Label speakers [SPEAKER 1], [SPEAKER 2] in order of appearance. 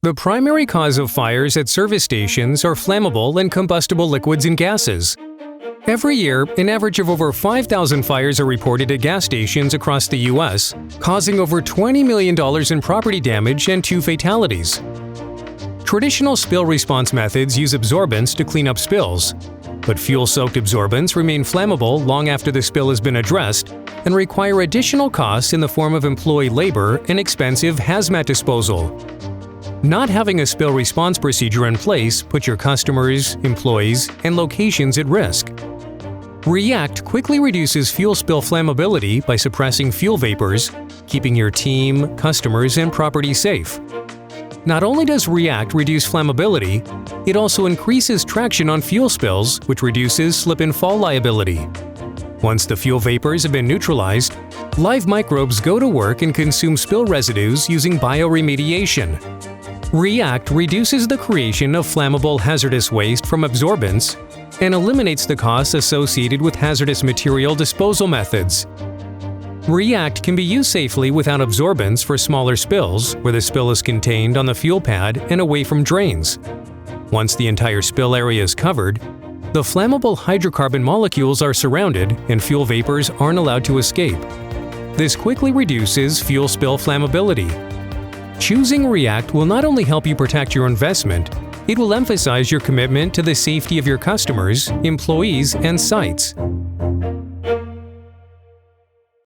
[SPEAKER 1] The primary cause of fires at service stations are flammable and combustible liquids and gases. Every year, an average of over 5,000 fires are reported at gas stations across the U.S., causing over $20 million in property damage and 2 fatalities. Traditional spill response methods use absorbents to clean up spills, but fuel-soaked absorbents remain flammable long after the spill has been addressed and require additional costs in the form of employee labor and expensive hazmat disposal. Not having a spill response procedure in place puts your customers, employees, and locations at risk. React quickly reduces fuel spill flammability by suppressing fuel vapors, keeping your team, customers, and property safe. Not only does React reduce flammability, it also increases traction on fuel spills, which reduces slip and fall liability. Once the fuel vapors have been neutralized, live microbes go to work and consume spill residues using bioremediation. React reduces the creation of flammable hazardous waste from absorbents and eliminates the costs associated with hazardous material disposal methods. React can be used safely without absorbents for smaller spills where the spill is contained on the fuel pad and away from drains. Once the entire spill area is covered, the flammable hydrocarbon molecules are surrounded and fuel vapors aren't allowed to escape. This quickly reduces fuel spill flammability. Choosing React will not only help you protect your investment, it will emphasize your commitment to the safety of your customers, employees, and sites.